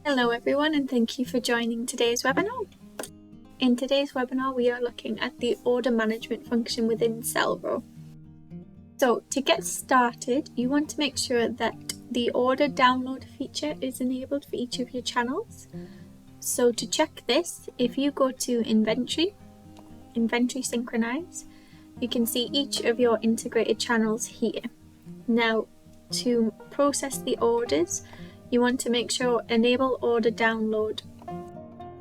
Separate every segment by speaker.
Speaker 1: Hello everyone, and thank you for joining today's webinar. In today's webinar we are looking at the order management function within Selro. So to get started, you want to make sure that the order download feature is enabled for each of your channels. So to check this, if you go to Inventory Synchronize, you can see each of your integrated channels here. Now to process the orders, you want to make sure Enable Order Download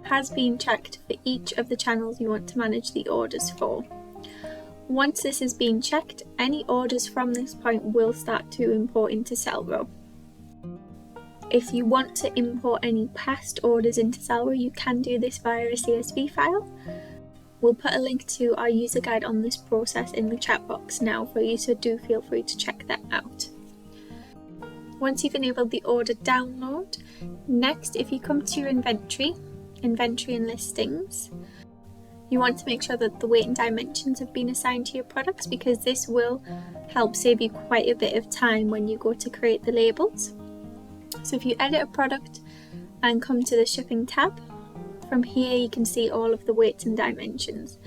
Speaker 1: has been checked for each of the channels you want to manage the orders for. Once this has been checked, any orders from this point will start to import into Selro. If you want to import any past orders into Selro, you can do this via a CSV file. We'll put a link to our user guide on this process in the chat box now for you, so do feel free to check that out. Once you've enabled the order download, next if you come to your inventory and listings, you want to make sure that the weight and dimensions have been assigned to your products, because this will help save you quite a bit of time when you go to create the labels. So if you edit a product and come to the shipping tab, from here you can see all of the weights and dimensions.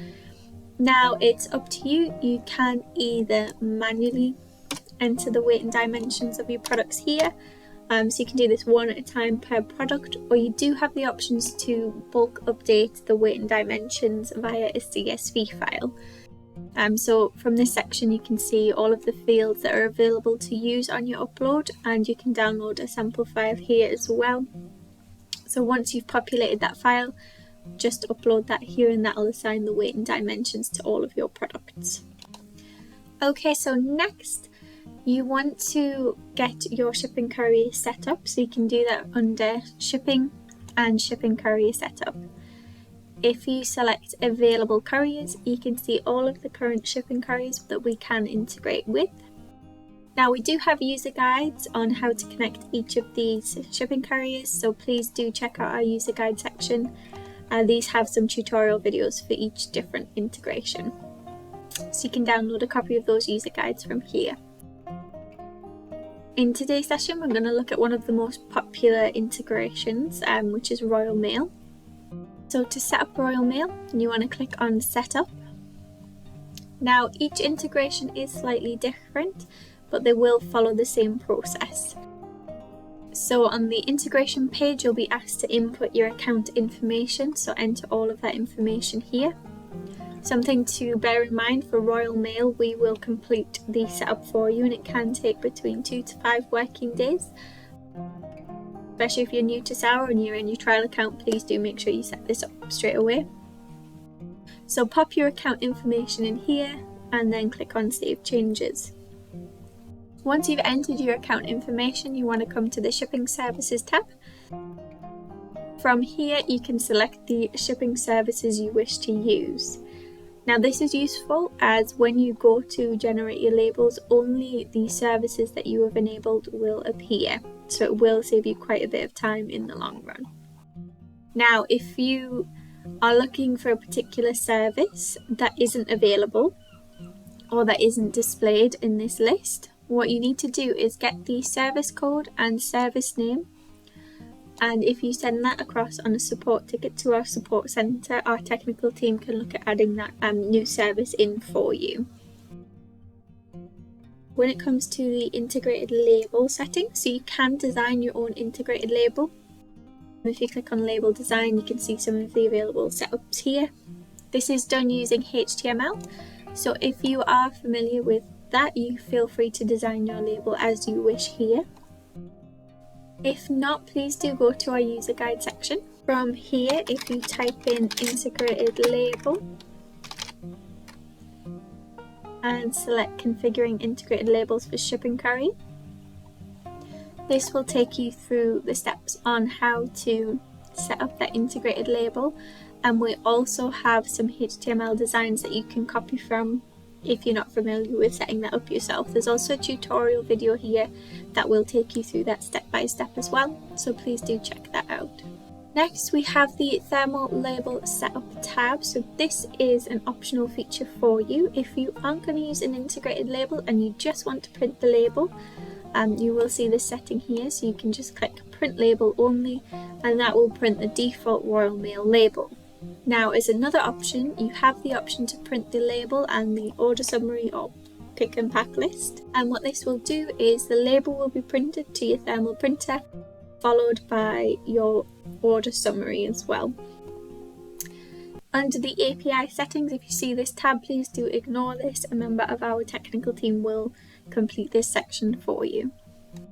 Speaker 1: Now it's up to you. You can either manually enter the weight and dimensions of your products here, so you can do this one at a time per product, or you do have the options to bulk update the weight and dimensions via a CSV file. So from this section you can see all of the fields that are available to use on your upload, and you can download a sample file here as well. So once you've populated that file, just upload that here and that will assign the weight and dimensions to all of your products. Okay, so next you want to get your shipping courier set up, so you can do that under shipping and shipping courier setup. If you select available couriers, you can see all of the current shipping couriers that we can integrate with. Now we do have user guides on how to connect each of these shipping couriers, so please do check out our user guide section. These have some tutorial videos for each different integration, so you can download a copy of those user guides from here. In today's session, we're going to look at one of the most popular integrations, which is Royal Mail. So to set up Royal Mail, you want to click on Setup. Now each integration is slightly different, but they will follow the same process. So on the integration page, you'll be asked to input your account information, so enter all of that information here. Something to bear in mind, for Royal Mail, we will complete the setup for you, and it can take between 2 to 5 working days. Especially if you're new to Selro and you're in your trial account, please do make sure you set this up straight away. So pop your account information in here and then click on Save Changes. Once you've entered your account information, you want to come to the Shipping Services tab. From here you can select the shipping services you wish to use. Now this is useful, as when you go to generate your labels, only the services that you have enabled will appear, so it will save you quite a bit of time in the long run. Now if you are looking for a particular service that isn't available or that isn't displayed in this list, what you need to do is get the service code and service name, and if you send that across on a support ticket to our support centre, our technical team can look at adding that new service in for you. When it comes to the integrated label settings, so you can design your own integrated label. If you click on label design, you can see some of the available setups here. This is done using HTML, so if you are familiar with that, you feel free to design your label as you wish here. If not, please do go to our user guide section. From here, if you type in integrated label and select configuring integrated labels for shipping courier, this will take you through the steps on how to set up that integrated label, and we also have some HTML designs that you can copy from if you're not familiar with setting that up yourself. There's also a tutorial video here that will take you through that step by step as well, so please do check that out. Next we have the thermal label setup tab. So this is an optional feature for you. If you aren't going to use an integrated label and you just want to print the label, you will see this setting here, so you can just click print label only, and that will print the default Royal Mail label. Now, as another option, you have the option to print the label and the order summary or pick and pack list. And what this will do is the label will be printed to your thermal printer, followed by your order summary as well. Under the API settings, if you see this tab, please do ignore this. A member of our technical team will complete this section for you.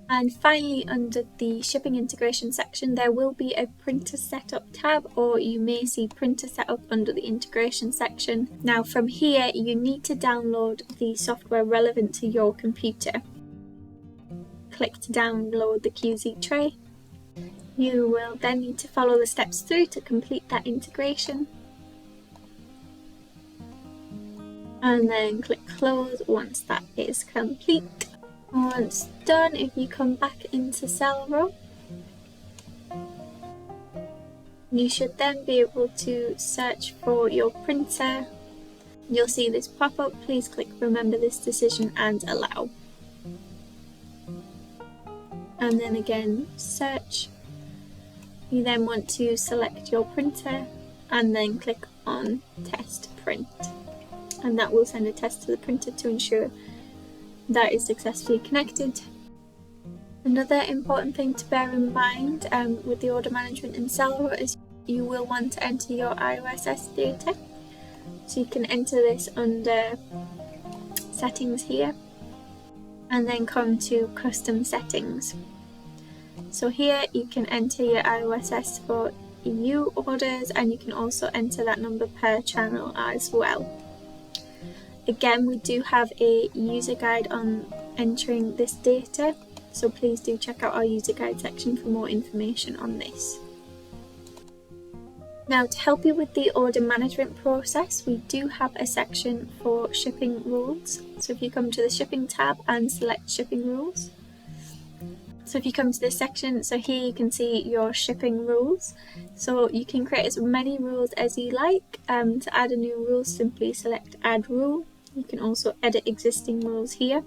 Speaker 1: And finally, under the shipping integration section, there will be a printer setup tab, or you may see printer setup under the integration section. Now from here, you need to download the software relevant to your computer. Click to download the QZ tray. You will then need to follow the steps through to complete that integration. And then click close once that is complete. Once done, if you come back into Selro, you should then be able to search for your printer. You'll see this pop up. Please click remember this decision and allow. And then again, search. You then want to select your printer and then click on test print. And that will send a test to the printer to ensure that is successfully connected. Another important thing to bear in mind with the order management in Selro is you will want to enter your IOSS data. So you can enter this under settings here and then come to custom settings. So here you can enter your IOSS for EU orders, and you can also enter that number per channel as well. Again, we do have a user guide on entering this data, so please do check out our user guide section for more information on this. Now, to help you with the order management process, we do have a section for shipping rules. So if you come to the shipping tab and select shipping rules. So if you come to this section, so here you can see your shipping rules. So you can create as many rules as you like. To add a new rule, simply select add rule. You can also edit existing rules here.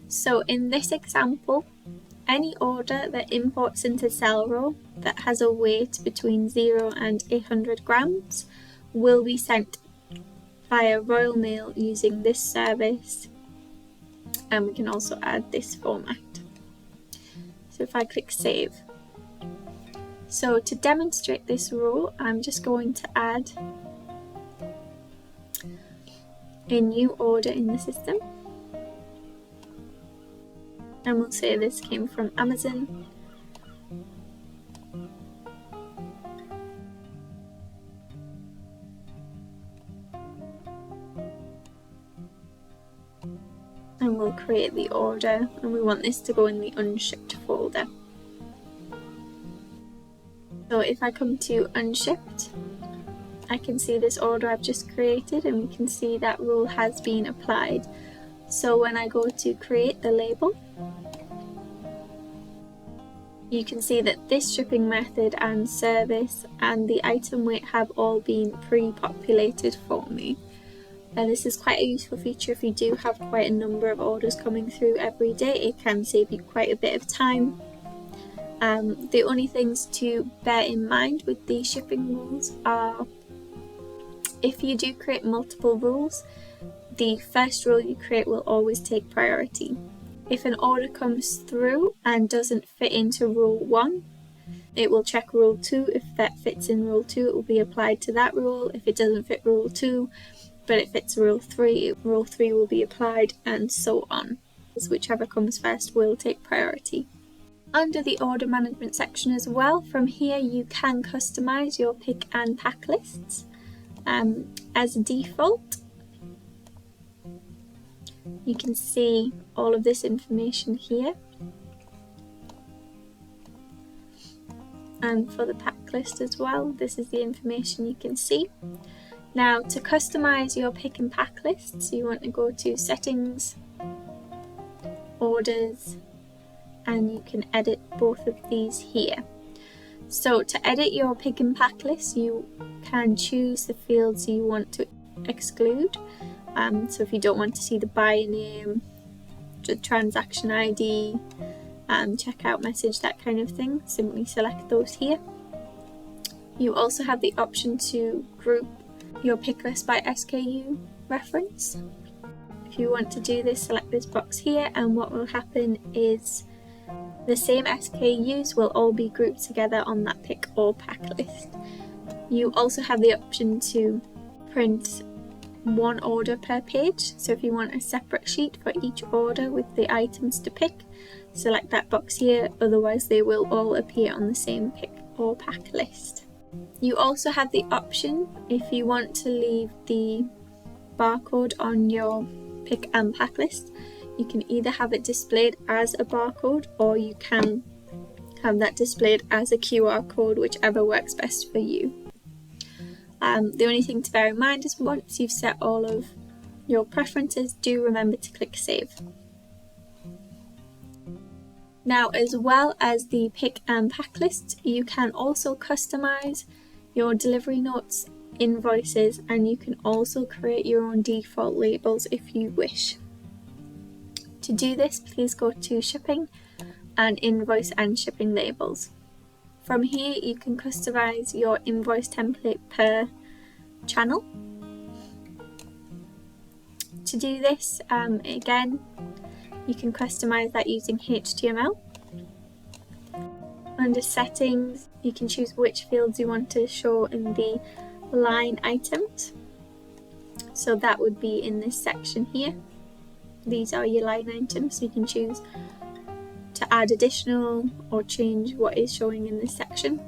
Speaker 1: So in this example, any order that imports into Selro that has a weight between 0 and 800 grams will be sent via Royal Mail using this service, and we can also add this format. So if I click save. So to demonstrate this rule, I'm just going to add a new order in the system. And we'll say this came from Amazon. And we'll create the order, and we want this to go in the unshipped folder. So if I come to unshipped, I can see this order I've just created, and we can see that rule has been applied. So when I go to create the label, you can see that this shipping method and service and the item weight have all been pre-populated for me. This is quite a useful feature if you do have quite a number of orders coming through every day. It can save you quite a bit of time. The only things to bear in mind with the shipping rules are, if you do create multiple rules, the first rule you create will always take priority. If an order comes through and doesn't fit into rule 1, it will check rule 2. If that fits in rule 2, it will be applied to that rule. If it doesn't fit rule 2, but it fits rule 3 will be applied, and so on. Whichever comes first will take priority. Under the order management section as well, from here you can customize your pick and pack lists. As a default, you can see all of this information here. And for the pack list as well, this is the information you can see. Now, to customize your pick and pack lists, you want to go to settings, orders, and you can edit both of these here. So to edit your pick and pack list, you can choose the fields you want to exclude. So if you don't want to see the buyer name, the transaction ID, checkout message, that kind of thing. Simply select those here. You also have the option to group your pick list by SKU reference. If you want to do this, select this box here, and what will happen is the same SKUs will all be grouped together on that pick or pack list. You also have the option to print one order per page, so if you want a separate sheet for each order with the items to pick, select that box here, otherwise they will all appear on the same pick or pack list. You also have the option, if you want to leave the barcode on your pick and pack list, you can either have it displayed as a barcode or you can have that displayed as a QR code, whichever works best for you. The only thing to bear in mind is once you've set all of your preferences, do remember to click save. Now, as well as the pick and pack list, you can also customize your delivery notes, invoices, and you can also create your own default labels if you wish. To do this, please go to shipping and invoice and shipping labels. From here, you can customize your invoice template per channel. To do this, again, you can customize that using HTML. Under settings, you can choose which fields you want to show in the line items. So that would be in this section here. These are your line items, so you can choose to add additional or change what is showing in this section.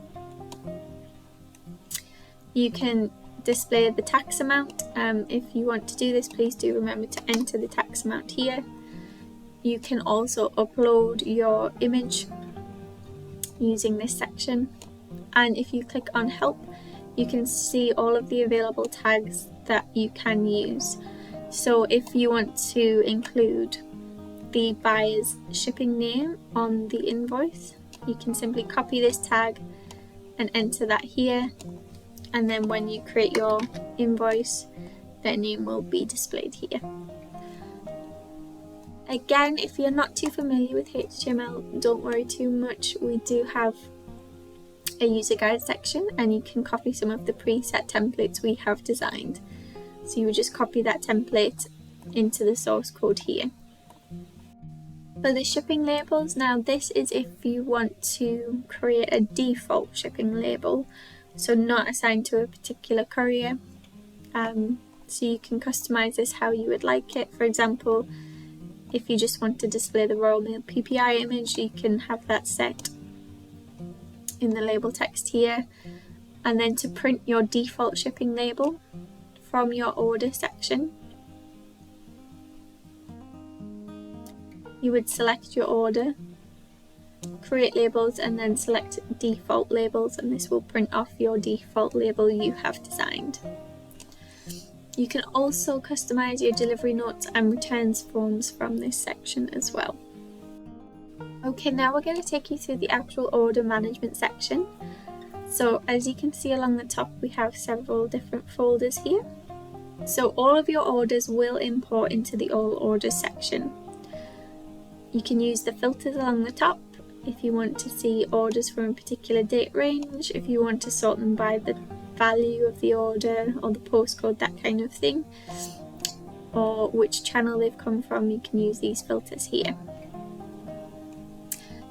Speaker 1: You can display the tax amount. If you want to do this, please do remember to enter the tax amount here. You can also upload your image using this section, and if you click on help, you can see all of the available tags that you can use. So if you want to include the buyer's shipping name on the invoice, you can simply copy this tag and enter that here, and then when you create your invoice, their name will be displayed here. Again, if you're not too familiar with HTML, don't worry too much. We do have a user guide section, and you can copy some of the preset templates we have designed. So you would just copy that template into the source code here. For the shipping labels, now this is if you want to create a default shipping label, so not assigned to a particular courier. So you can customize this how you would like it. For example, if you just want to display the Royal Mail PPI image, you can have that set in the label text here. And then to print your default shipping label from your order section, you would select your order, create labels, and then select default labels, and this will print off your default label you have designed. You can also customize your delivery notes and returns forms from this section as well. Okay, now we're going to take you through the actual order management section. So as you can see along the top, we have several different folders here. So all of your orders will import into the all orders section. You can use the filters along the top if you want to see orders from a particular date range, if you want to sort them by the value of the order or the postcode, that kind of thing, or which channel they've come from. You can use these filters here.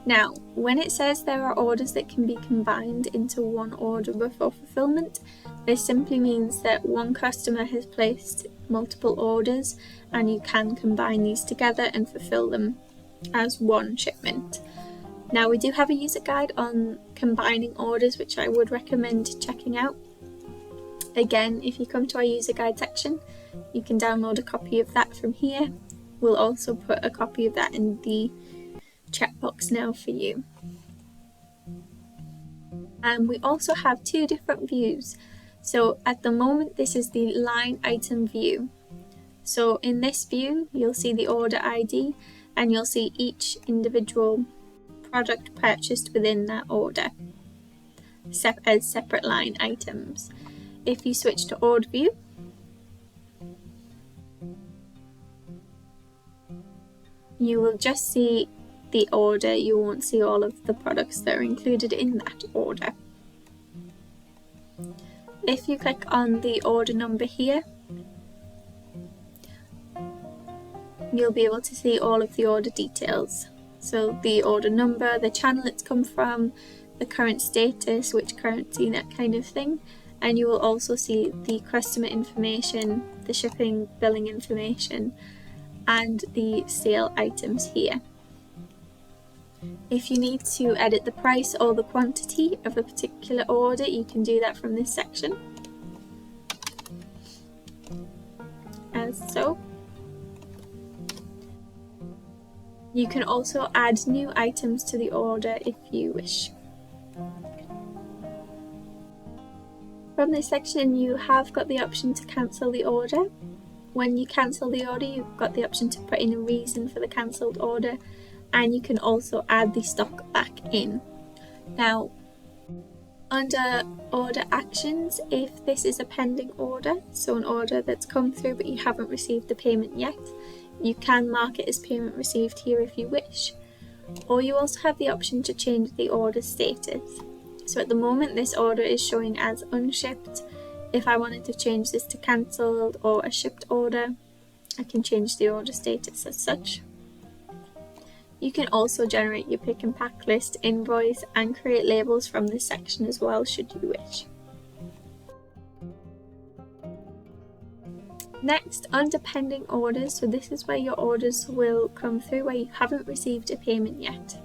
Speaker 1: Now, when it says there are orders that can be combined into one order before fulfillment, this simply means that one customer has placed multiple orders and you can combine these together and fulfill them as one shipment. Now, we do have a user guide on combining orders, which I would recommend checking out. Again, if you come to our user guide section, you can download a copy of that from here. We'll also put a copy of that in the chat box now for you. And we also have two different views. So at the moment, this is the line item view. So in this view, you'll see the order ID and you'll see each individual product purchased within that order as separate line items. If you switch to order view, you will just see the order, you won't see all of the products that are included in that order. If you click on the order number here, you'll be able to see all of the order details. So the order number, the channel it's come from, the current status, which currency, that kind of thing. And you will also see the customer information, the shipping billing information, and the sale items here. If you need to edit the price or the quantity of a particular order, you can do that from this section, as so. You can also add new items to the order if you wish. From this section, you have got the option to cancel the order. When you cancel the order, you've got the option to put in a reason for the cancelled order, and you can also add the stock back in. Now, under order actions, if this is a pending order, so an order that's come through but you haven't received the payment yet, you can mark it as payment received here if you wish. Or you also have the option to change the order status. So at the moment this order is showing as unshipped. If I wanted to change this to cancelled or a shipped order, I can change the order status as such. You can also generate your pick and pack list, invoice, and create labels from this section as well, should you wish. Next, under pending orders, so this is where your orders will come through where you haven't received a payment yet.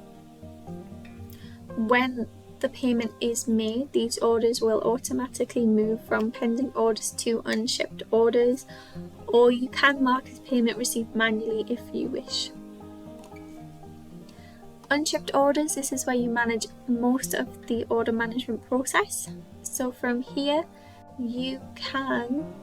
Speaker 1: When the payment is made, these orders will automatically move from pending orders to unshipped orders, or you can mark as payment received manually if you wish. Unshipped orders, this is where you manage most of the order management process. So from here, you can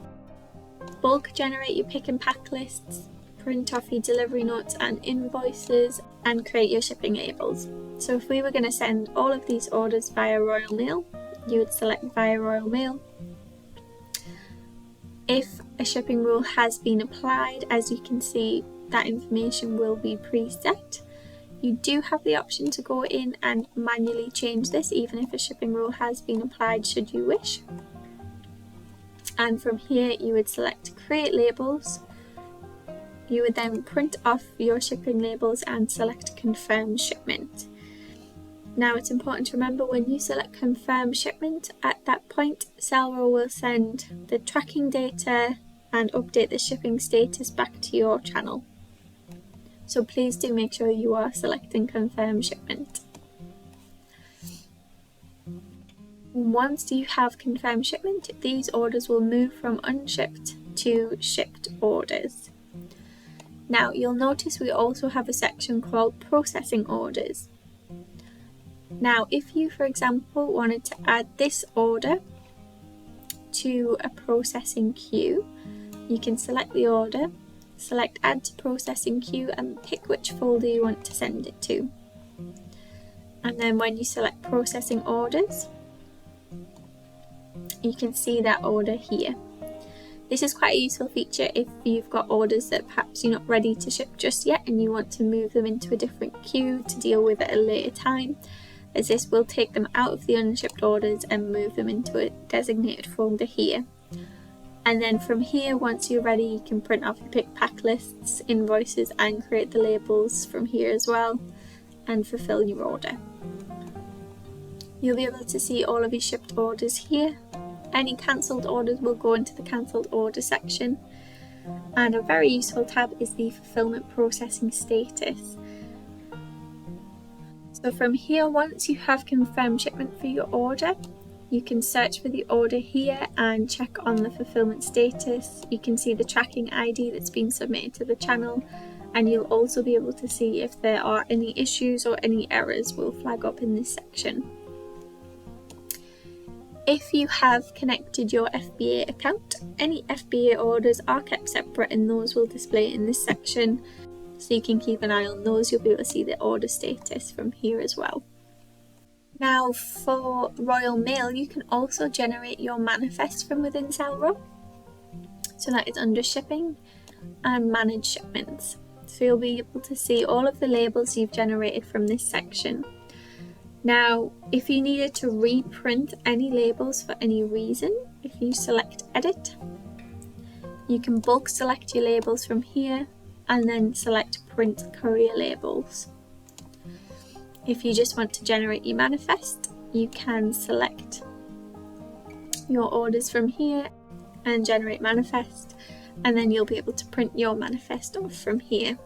Speaker 1: bulk generate your pick and pack lists, print off your delivery notes and invoices, and create your shipping labels. So if we were going to send all of these orders via Royal Mail, you would select via Royal Mail. If a shipping rule has been applied, as you can see, that information will be preset. You do have the option to go in and manually change this, even if a shipping rule has been applied, should you wish. And from here you would select create labels. You would then print off your shipping labels and select confirm shipment. Now it's important to remember, when you select confirm shipment, at that point Selro will send the tracking data and update the shipping status back to your channel. So please do make sure you are selecting confirm shipment. Once you have confirmed shipment, these orders will move from unshipped to shipped orders. Now you'll notice we also have a section called processing orders. Now if you, for example, wanted to add this order to a processing queue, you can select the order, select add to processing queue and pick which folder you want to send it to. And then when you select processing orders, you can see that order here. This is quite a useful feature if you've got orders that perhaps you're not ready to ship just yet and you want to move them into a different queue to deal with at a later time, as this will take them out of the unshipped orders and move them into a designated folder here. And then from here, once you're ready, you can print off your pick pack lists, invoices, and create the labels from here as well, and fulfill your order. You'll be able to see all of your shipped orders here. Any cancelled orders will go into the cancelled order section. And a very useful tab is the fulfillment processing status. So from here, once you have confirmed shipment for your order, you can search for the order here and check on the fulfillment status. You can see the tracking ID that's been submitted to the channel, and you'll also be able to see if there are any issues or any errors will flag up in this section. If you have connected your FBA account, any FBA orders are kept separate and those will display in this section. So you can keep an eye on those. You'll be able to see the order status from here as well. Now for Royal Mail, you can also generate your manifest from within Selro. So that is under shipping and manage shipments. So you'll be able to see all of the labels you've generated from this section. Now, if you needed to reprint any labels for any reason, if you select Edit, you can bulk select your labels from here and then select Print Courier Labels. If you just want to generate your manifest, you can select your orders from here and generate manifest, and then you'll be able to print your manifest off from here.